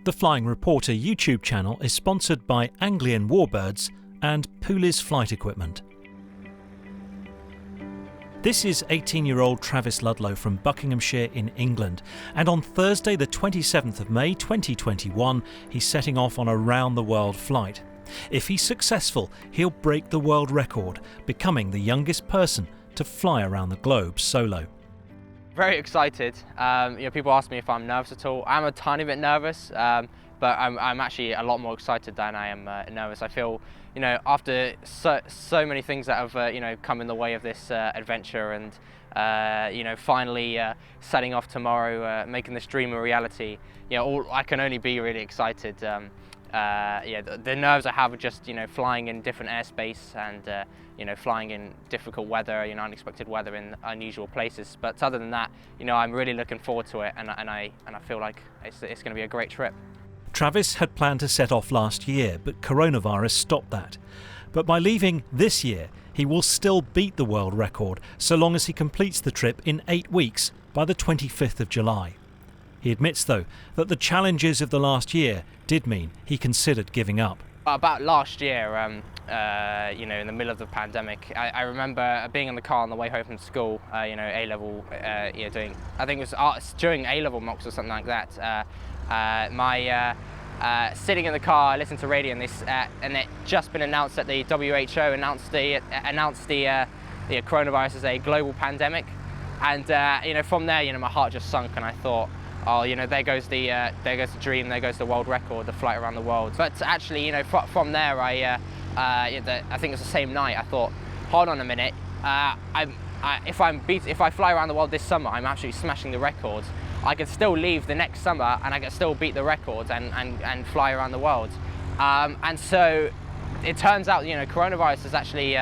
The Flying Reporter YouTube channel is sponsored by Anglian War Birds and Poulis Flight Equipment. This is 18-year-old Travis Ludlow from Buckinghamshire in England, and on Thursday the 27th of May 2021 he's setting off on a round-the-world flight. If he's successful, he'll break the world record, becoming the youngest person to fly around the globe solo. Very excited. People ask me if I'm nervous at all. I'm a tiny bit nervous, but I'm actually a lot more excited than I am nervous. I feel, after so many things that have, come in the way of this adventure, and finally setting off tomorrow, making this dream a reality. I can only be really excited. The nerves I have are just flying in different airspace and flying in difficult weather, unexpected weather in unusual places. But other than that, I'm really looking forward to it, and I feel like it's going to be a great trip. Travis had planned to set off last year, but coronavirus stopped that. But by leaving this year, he will still beat the world record so long as he completes the trip in 8 weeks by the 25th of July. He admits, though, that the challenges of the last year did mean he considered giving up. About last year, in the middle of the pandemic, I remember being in the car on the way home from school, A-level, doing, I think it was during A-level mocks or something like that. Sitting in the car, listening to radio, and it just been announced that the WHO announced the coronavirus as a global pandemic, and from there, my heart just sunk, and I thought, oh, there goes the dream, there goes the world record, the flight around the world. But actually, from there, I think it was the same night, I thought, hold on a minute, if I fly around the world this summer, I'm actually smashing the record. I could still leave the next summer and I could still beat the record and fly around the world. And so it turns out, coronavirus has actually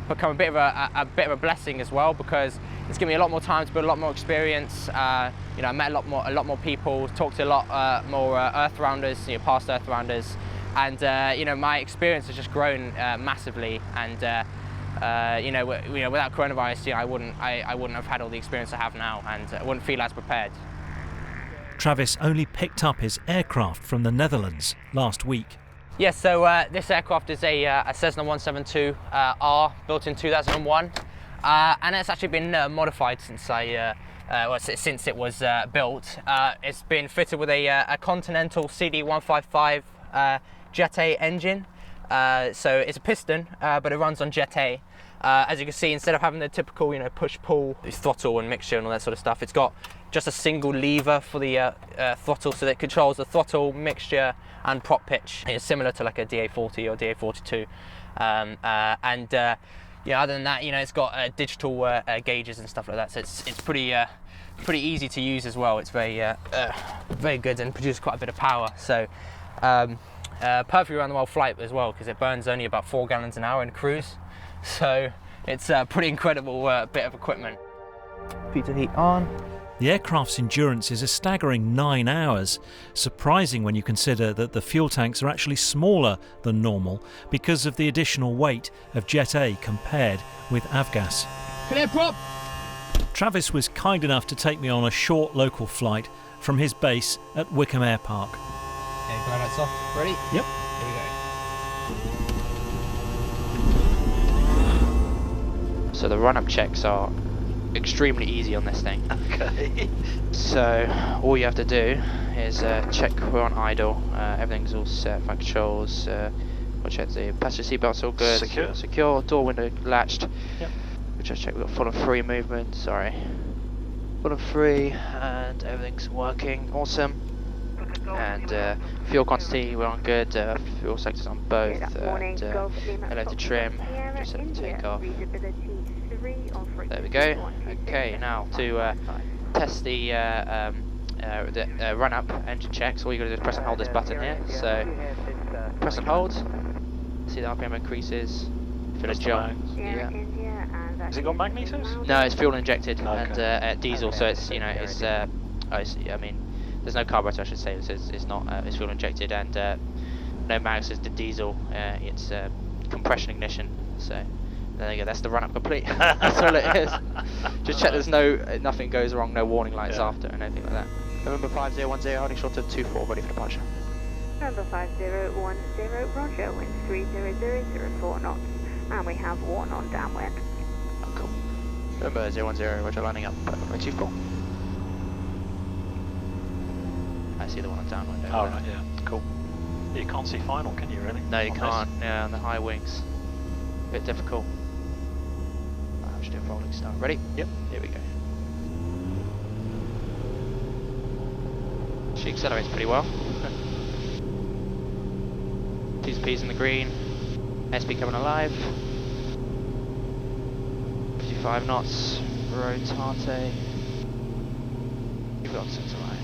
become a bit of a blessing as well, because it's given me a lot more time to build a lot more experience. I met a lot more people, talked to a lot more earth rounders, past earth rounders, and my experience has just grown massively. And without coronavirus, I wouldn't have had all the experience I have now, and I wouldn't feel as prepared. Travis only picked up his aircraft from the Netherlands last week. Yes, so this aircraft is a Cessna 172R built in 2001, and it's actually been modified since since it was built. It's been fitted with a Continental CD155 Jet A engine. So it's a piston, but it runs on Jet A. As you can see, instead of having the typical, push-pull throttle and mixture and all that sort of stuff, it's got just a single lever for the throttle, so that it controls the throttle, mixture, and prop pitch. It's similar to like a DA40 or DA42. Other than that, it's got digital gauges and stuff like that. So it's pretty easy to use as well. It's very good and produces quite a bit of power. So. Perfectly around the world flight as well, because it burns only about 4 gallons an hour in cruise, so it's a pretty incredible bit of equipment. Computer heat on. The aircraft's endurance is a staggering 9 hours, surprising when you consider that the fuel tanks are actually smaller than normal because of the additional weight of Jet A compared with avgas. Clear prop! Travis was kind enough to take me on a short local flight from his base at Wickham Air Park. Okay, blow lights off. Ready? Yep. Here we go. So the run-up checks are extremely easy on this thing. Okay. So all you have to do is check we're on idle. Everything's all set. Flight controls. We'll check the passenger seatbelt's all good. Secure. Door window latched. Yep. We'll just check we've got full and free movement. Sorry. Full and free, and everything's working. Awesome. And fuel quantity, we're on good, fuel sectors on both, and hello to trim, just set up take off. There we go. Okay, now to test the run-up engine checks, all you got to do is press and hold this button here. So, press and hold, see the RPM increases, fill a jump. Yeah. Has it got magnetors? No, it's fuel injected, okay. And diesel, so it's, there's no carburetor, I should say. It's not. It's fuel injected, and no mags. It's the diesel. It's compression ignition. So there you go. That's the run-up complete. That's all it is. Just check there's nothing goes wrong. No warning lights after, and anything like that. November 5010, holding short of 24, ready for departure. November 5010, roger, wind 30004 knots, and we have 1 on downwind. Oh, cool. November 010, roger, lining up, runway 24. I see the one on downwind over Oh, there. right, yeah, cool. You can't see final, can you, really? No, you on can't, this? yeah, on the high wings. Bit difficult. I should do a rolling start. Ready? Yep. Here we go. She accelerates pretty well. T's and P's in the green. SP coming alive. 55 knots. Rotate. You've got centre line.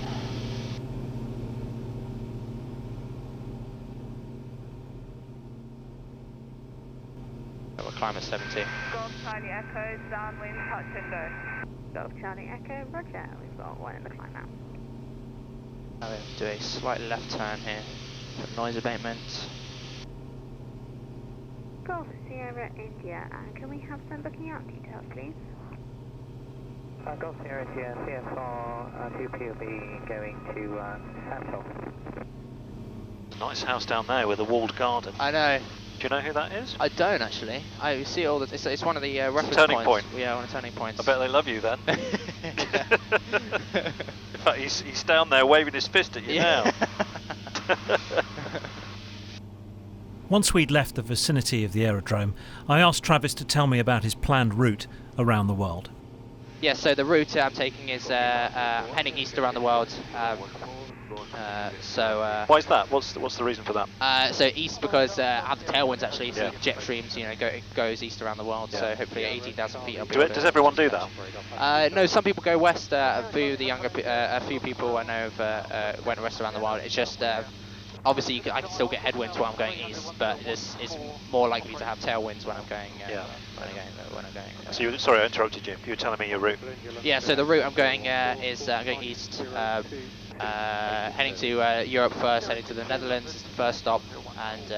We'll climb at 70. Golf Charlie Echo, downwind, touch and go. Golf Charlie Echo, roger, we've got 1 in the climb now. Now we'll do a slight left turn here for noise abatement. Golf Sierra India, and can we have some booking out details, please? Golf Sierra India, CFR 2P will be going to Hansel. Nice house down there with a walled garden. I know. Do you know who that is? I don't actually. I see all the. It's one of the reference turning points. point. Yeah, one of the turning points. I bet they love you then. In fact, he's down there waving his fist at you now. Once we'd left the vicinity of the aerodrome, I asked Travis to tell me about his planned route around the world. Yeah, so the route I'm taking is heading east around the world. Why is that? What's the reason for that? So east because I have the tailwinds actually, so Yeah. the jet streams, it goes east around the world. Yeah. So hopefully at 18,000 feet. Does everyone do that? No, some people go west. A few people I know have went west around the world. It's just obviously I can still get headwinds while I'm going east, but it's more likely to have tailwinds when I'm going. When I'm going. So sorry, I interrupted you. You were telling me your route. Yeah. So the route I'm going is I'm going east. Heading to Europe first, heading to the Netherlands is the first stop, and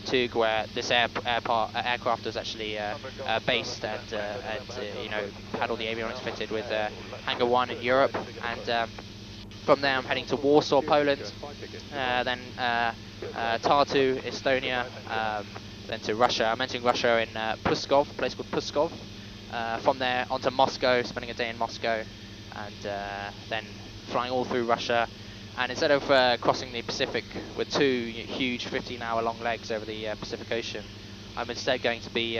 Tug, where this aircraft is actually based and had all the avionics fitted with Hangar 1 in Europe, and from there I'm heading to Warsaw, Poland, then Tartu, Estonia, then to Russia. I'm entering Russia in Pskov, a place called Pskov. From there onto Moscow, spending a day in Moscow, and then flying all through Russia, and instead of crossing the Pacific with 2 huge 15-hour-long legs over the Pacific Ocean, I'm instead going to be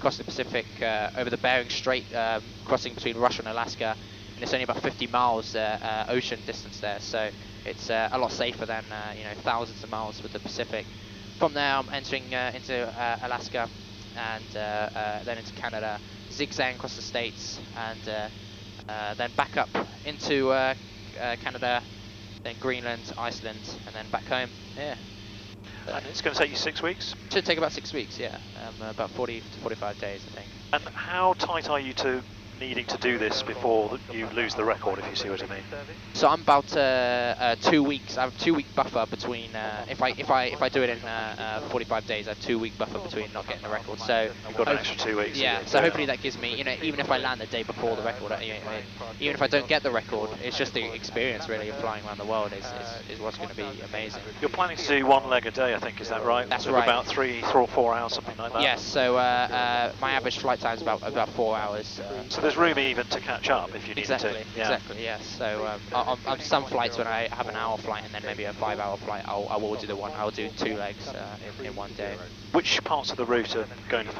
crossing the Pacific over the Bering Strait, crossing between Russia and Alaska, and it's only about 50 miles ocean distance there, so it's a lot safer than thousands of miles with the Pacific. From there I'm entering into Alaska, and then into Canada, zigzagging across the States, and then back up into Canada, then Greenland, Iceland, and then back home. Yeah. And it's going to take you 6 weeks? Should take about 6 weeks, yeah. About 40 to 45 days, I think. And how tight are you to needing to do this before you lose the record, if you see what I mean? So I'm about 2 weeks. I have a 2-week buffer between if I do it in 45 days, I have a 2-week buffer between not getting the record. So You've got an extra 2 weeks. yeah. So hopefully that gives me, even if I land the day before the record, even if I don't get the record, it's just the experience really of flying around the world is what's going to be amazing. You're planning to do 1 leg a day, I think, is that right? That's Of right. About 3 or 4 hours, something like that. Yes. So my average flight time is about 4 hours. So there's room even to catch up if you need Exactly, to. exactly, yes. So on some flights when I have an hour flight and then maybe a 5-hour flight, I will do I'll do 2 legs in one day. Which parts of the route are going to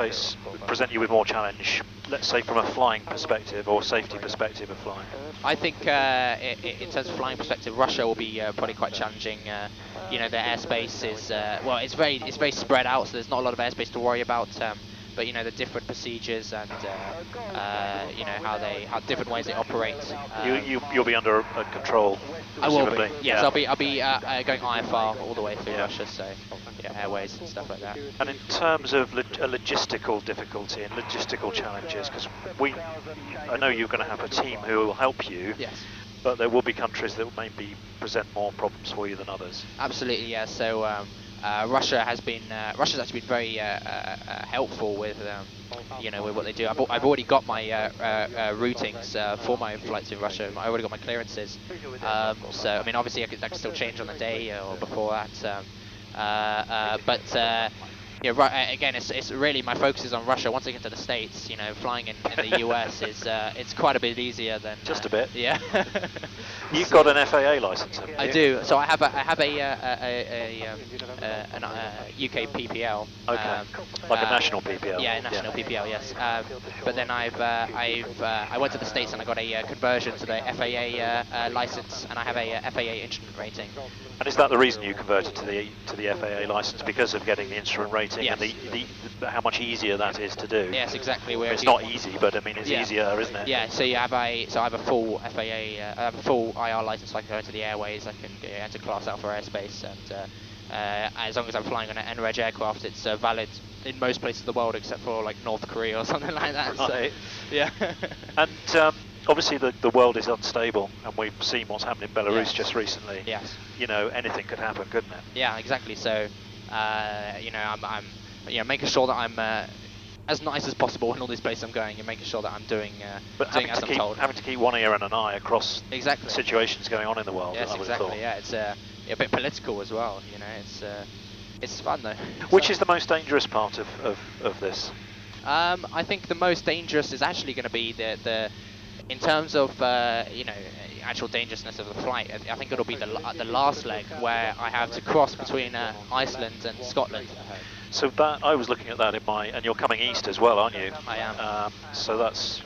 present you with more challenge, let's say from a flying perspective or safety perspective of flying? I think in terms of flying perspective, Russia will be probably quite challenging. Their airspace is, it's very spread out, so there's not a lot of airspace to worry about. But the different procedures and how different ways they operate. You'll be under a control. I will be. presumably. Yes, Yeah. I'll be going IFR all the way through Yeah. Russia. So airways and stuff like that. And in terms of a logistical difficulty and logistical challenges, because I know you're going to have a team who will help you. Yes. But there will be countries that maybe present more problems for you than others. Absolutely, yeah. So Russia's actually been very helpful with you know, with what they do. I've already got my routings for my flights in Russia. I already got my clearances. So I mean, obviously that could still change on the day or before that. Yeah, right. Again, it's really my focus is on Russia. Once I get to the States, you know, flying in the US is it's quite a bit easier than just a bit. Yeah. You've got an FAA license, haven't you? I do. So I have a UK PPL. Okay. Like a national PPL. Yeah, a national PPL. Yes. But then I went to the States and I got a conversion to the FAA license, and I have a FAA instrument rating. And is that the reason you converted to the FAA license, because of getting the instrument rating? Yes. And how much easier that is to do? Yes, exactly. It's not easy, but I mean it's easier, isn't it? Yeah. So I have a full FAA, I have a full IR license, so I can go into the airways, I can go into Class Alpha airspace, and as long as I'm flying on an NREG aircraft, it's valid in most places of the world except for like North Korea or something like that. Right. So yeah. And obviously the world is unstable, and we've seen what's happened in Belarus just recently. Yes. You know, anything could happen, couldn't it? Yeah, exactly. So, you know, I'm making sure that I'm as nice as possible in all these places I'm going, and making sure that I'm doing as I'm told. Having to keep one ear and an eye across exactly situations going on in the world. Yes, exactly. Yeah, it's a bit political as well. You know, it's fun though. Which is the most dangerous part of this? I think the most dangerous is actually going to be the in terms of you know, actual dangerousness of the flight. I think it'll be the last leg where I have to cross between Iceland and Scotland. So that I was looking at that and you're coming east as well, aren't you? I am. So that's.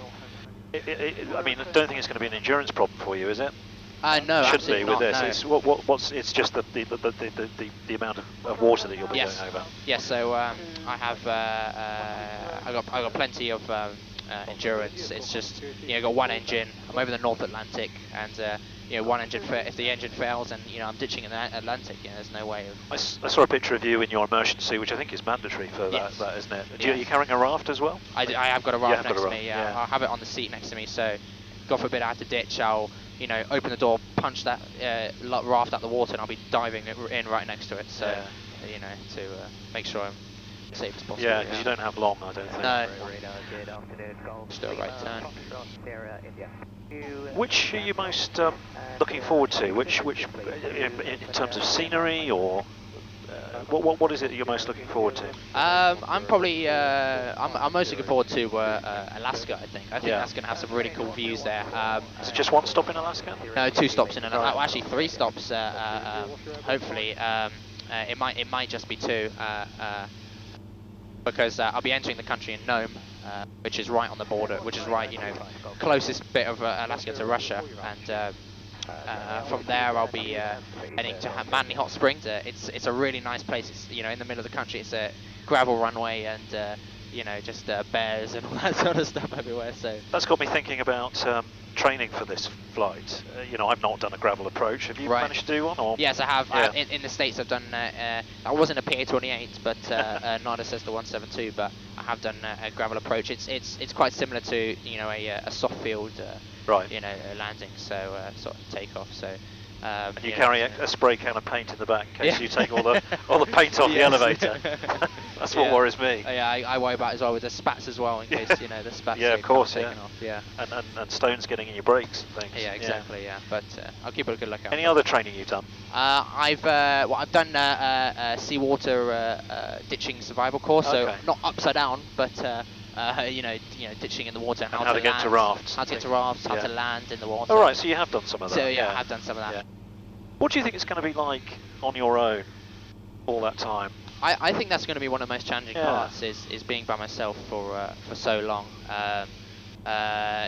I mean, I don't think it's going to be an endurance problem for you, is it? No, Shouldn't be with not, this. no. It's just the amount of water that you'll be going over. Yes. So I got plenty of endurance. It's just, you know, got one engine. I'm over the North Atlantic, and you know, one engine. If the engine fails, and you know, I'm ditching in the Atlantic, you know, there's no way of. I saw a picture of you in your immersion suit, which I think is mandatory for that, isn't it? Are you carrying a raft as well? I have got a raft next to me. Yeah. I'll have it on the seat next to me. So, God forbid I have to ditch, I'll, you know, open the door, punch that raft out the water, and I'll be diving in right next to it. So, you know, to make sure I'm safe as possible. Yeah, because you don't have long, I don't think. No. Still right turn. Which are you most looking forward to? Which in terms of scenery, or what is it that you're most looking forward to? I'm probably I'm most looking forward to Alaska. I think that's going to have some really cool views there. Is it just one stop in Alaska? No, 2 stops in Alaska. Well, actually 3 stops. Hopefully, it might just be 2. Because I'll be entering the country in Nome, which is right on the border, which is right, you know, closest bit of Alaska to Russia, and from there I'll be heading to Manly Hot Springs. It's a really nice place. It's, you know, in the middle of the country. It's a gravel runway, and you know, just bears and all that sort of stuff everywhere. So that's got me thinking about training for this flight. You know, I've not done a gravel approach. Have you managed to do one? Or? Yes, I have. Yeah. In the States, I've done. I wasn't a PA-28, but not a Cessna 172. But I have done a gravel approach. It's quite similar to, you know, a soft field, you know, landing. So sort of takeoff. So. And you carry a spray can of paint in the back in case you take all the paint off the elevator. That's what worries me. Yeah, I worry about it as well with the spats as well, in case, you know, the spats of course, taken off. Yeah. And stones getting in your brakes and things. Yeah, exactly. Yeah, but I'll keep a good lookout. Any other training you've done? I've done seawater ditching survival course. So not upside down, but you know, ditching in the water, and how to get to rafts. How to get to rafts, how to land in the water. All right, so you have done some of that. So yeah, I have done some of that. Yeah. What do you think it's going to be like on your own all that time? I think that's going to be one of the most challenging parts, is being by myself for so long.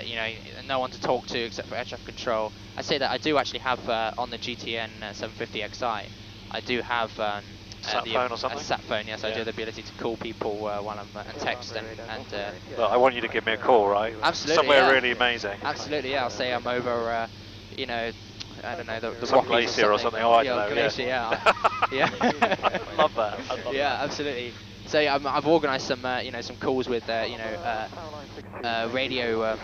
You know, no one to talk to except for air traffic control. I say that I do actually have on the GTN 750XI, I do have sat phone or something? A sat phone, yes. I do have the ability to call people while I'm and text and well, I want you to give me a call, right? Absolutely. Somewhere really amazing. Absolutely, yeah. I'll say I'm over, you know, I don't know, the some glacier or something. Oh, I don't know. Glacier, yeah. Yeah. I love that. Yeah, absolutely. So I've organised some, you know, some calls with, you know, radio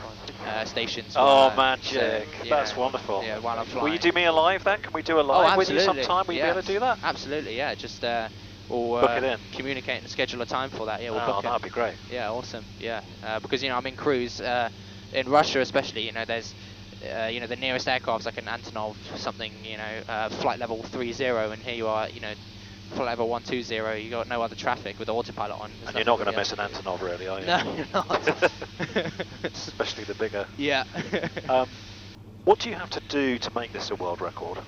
stations. Oh, magic! So, that's wonderful. Yeah, while I'm flying. Will you do me a live then? Can we do a live with you sometime? Will you be able to do that? Absolutely, yeah. Just we'll book it in. communicate and schedule a time for that. Yeah, we'll Oh, book it. that'd be great. Yeah, awesome. Yeah, because I'm in cruise in Russia, especially. There's the nearest aircraft's like an Antonov something. Flight level 30, and here you are. Flight level 120. You got no other traffic with the autopilot on. And you're not going to miss an Antonov, really, are you? No, you're not. Especially the bigger. Yeah. What do you have to do to make this a world record?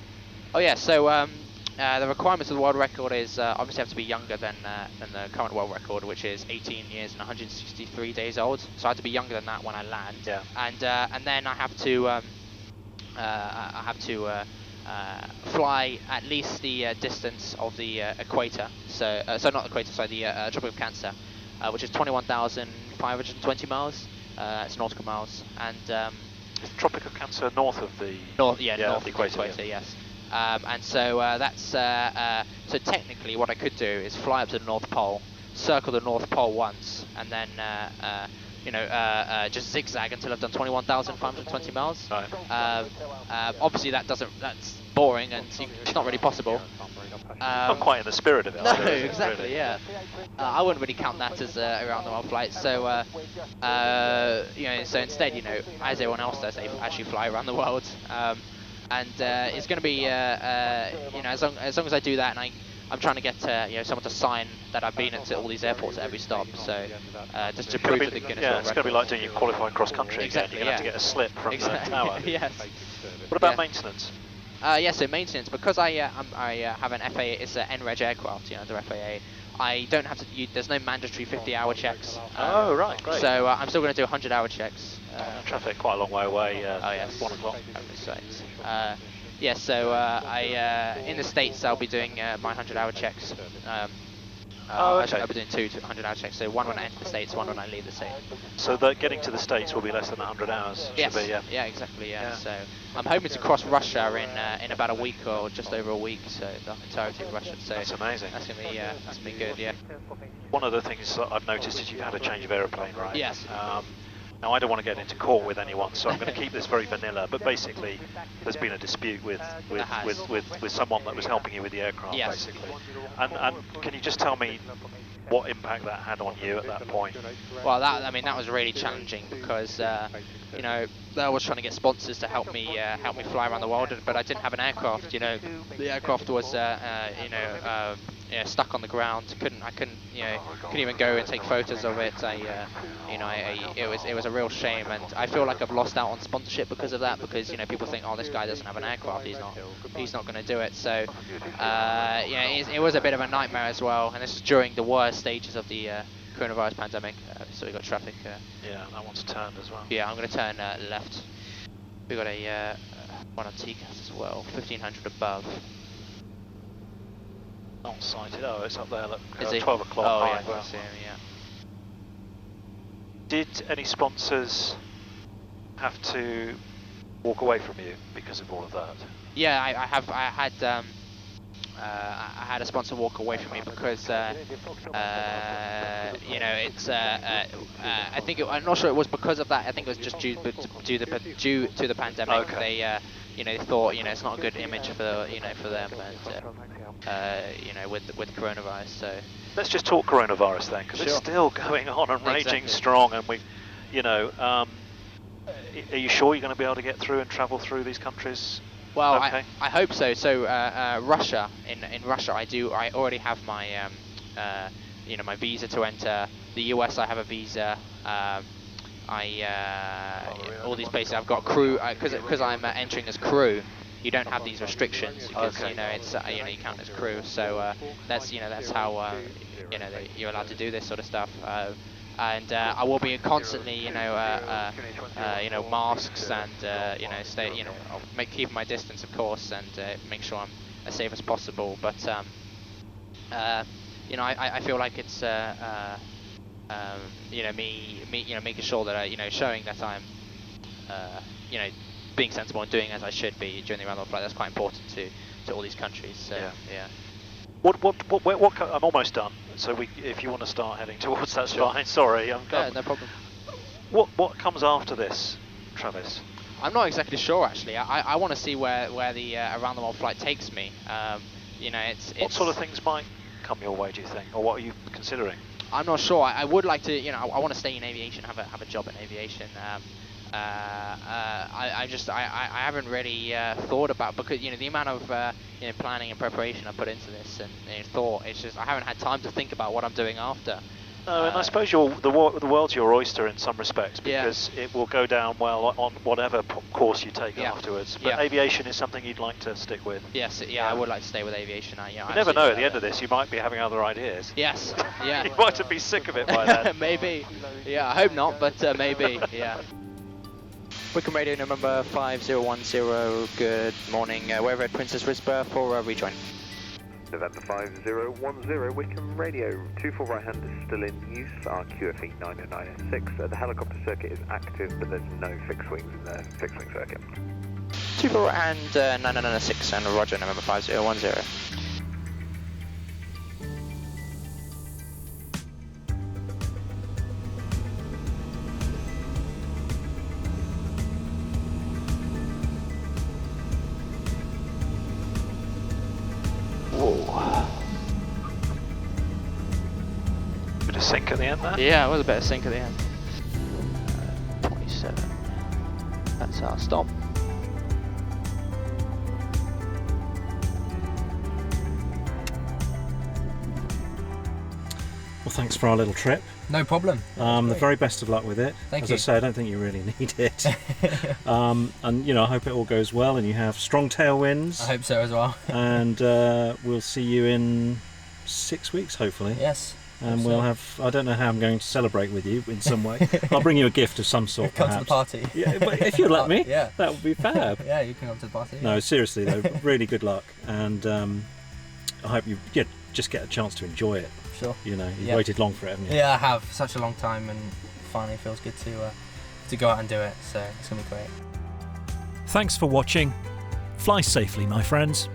Oh yeah, so the requirements of the world record is obviously have to be younger than the current world record, which is 18 years and 163 days old. So I have to be younger than that when I land. Yeah. And then I have to fly at least the distance of the equator. So not equator, sorry, the Tropic of Cancer, which is 21,520 miles. It's nautical miles, and is the Tropic of Cancer north of the north of the equator, yeah. yes. And so that's so technically what I could do is fly up to the North Pole, circle the North Pole once, and then just zigzag until I've done 21,520 miles. Right. Obviously that's boring and it's not really possible. Not quite in the spirit of it. No, either, exactly, really. yeah. I wouldn't really count that as around the world flight. So, so instead, as everyone else does, they actually fly around the world. And it's going to be, as long as I do that, and I'm trying to get someone to sign that I've been into all these airports at every stop. So just to prove that the Guinness World it's going to be like doing your qualifying cross country. Exactly, You're going to have to get a slip from the tower. Yes. What about maintenance? So maintenance, because I have an FAA, it's an NREG aircraft, the FAA. I don't have to. There's no mandatory 50-hour checks. Oh right, great. So I'm still going to do 100-hour checks. Traffic quite a long way away. Oh yes. 1 o'clock. Yeah. So I in the States I'll be doing my 100-hour checks. Okay. I'll be doing 2 100-hour checks. So one when I enter the States, one when I leave the States. So that getting to the States will be less than 100 hours. Yes. Should be, yeah. Yeah, exactly. Yeah. So I'm hoping to cross Russia in about a week or just over a week. So the entirety of Russia. So that's amazing. That's gonna be good. Yeah. One of the things that I've noticed is you've had a change of aeroplane, right? Yes. Now I don't want to get into court with anyone, so I'm going to keep this very vanilla. But basically, there's been a dispute with someone that was helping you with the aircraft, yes. basically. And can you just tell me what impact that had on you at that point? Well, that was really challenging because I was trying to get sponsors to help me fly around the world, but I didn't have an aircraft. The aircraft was stuck on the ground. I couldn't even go and take photos of it. It was a real shame, and I feel like I've lost out on sponsorship because of that. Because people think, oh, this guy doesn't have an aircraft, he's not going to do it. So it was a bit of a nightmare as well. And this is during the worst stages of the coronavirus pandemic. So we got traffic. Yeah, that one's turned as well. Yeah, I'm going to turn left. We got a one on TCAS as well, 1500 above. Not sighted. Oh, it's up there. Look, Is it? 12 o'clock. Oh, high, yeah, well. I see him, yeah. Did any sponsors have to walk away from you because of all of that? Yeah, I had a sponsor walk away from me because I think I'm not sure it was because of that. I think it was just due to the pandemic. Okay. They thought it's not a good image for for them, and with coronavirus. So let's just talk coronavirus then, because sure. It's still going on and raging Exactly. strong, and we, are you sure you're going to be able to get through and travel through these countries? Well, okay. I hope so. So Russia, in Russia, I already have my my visa to enter. The US, I have a visa. All these places I've got crew because I'm entering as crew. You don't have these restrictions because okay. it's you count as crew. So that's how you're allowed to do this sort of stuff. And I will be constantly masks and stay I'll keep my distance, of course, and make sure I'm as safe as possible. But I feel like it's me making sure that showing that I'm being sensible and doing as I should be during the around the world flight. That's quite important to all these countries. So yeah. What I'm almost done. So if you want to start heading towards, that's sure. fine. Sorry, Yeah, no problem. What comes after this, Travis? I'm not exactly sure actually. I want to see where the around the world flight takes me. It's what sort of things might come your way, do you think? Or what are you considering? I'm not sure. I would like to, you know, I want to stay in aviation, have a job in aviation. I haven't really thought about, because you know the amount of you know, planning and preparation I put into this and thought. It's just I haven't had time to think about what I'm doing after. No, and I suppose the world's your oyster in some respects, because it will go down well on whatever course you take afterwards. But aviation is something you'd like to stick with. Yes, I would like to stay with aviation. You never know, at the end of this you might be having other ideas. Yes, yeah. You might be sick of it by then. Maybe, yeah, I hope not, but maybe, yeah. Wickham Radio number 5010, good morning. We're at Princess Whisper for rejoin. November 5010, Wickham Radio, 24 right hand is still in use, our QFE 909S6. The helicopter circuit is active, but there's no fixed wings in the fixed wing circuit. 24 right hand 909S6 and roger, November 5010. Bit of sink at the end there? Yeah, it was a bit of sink at the end. 27. That's our stop. Well, thanks for our little trip. No problem. The very best of luck with it. Thank you. As I say, I don't think you really need it. And you know, I hope it all goes well and you have strong tailwinds. I hope so as well. And we'll see you in 6 weeks, hopefully. Yes. And we'll have, I don't know how I'm going to celebrate with you in some way. I'll bring you a gift of some sort. Come perhaps. to the party. Yeah, but if you let me, yeah. that would be fab. Yeah, you can come to the party. No, seriously though, really good luck. And I hope you just get a chance to enjoy it. Sure. You know, you've waited long for it, haven't you? Yeah, I have. Such a long time, and finally it feels good to go out and do it. So it's going to be great. Thanks for watching. Fly safely, my friends.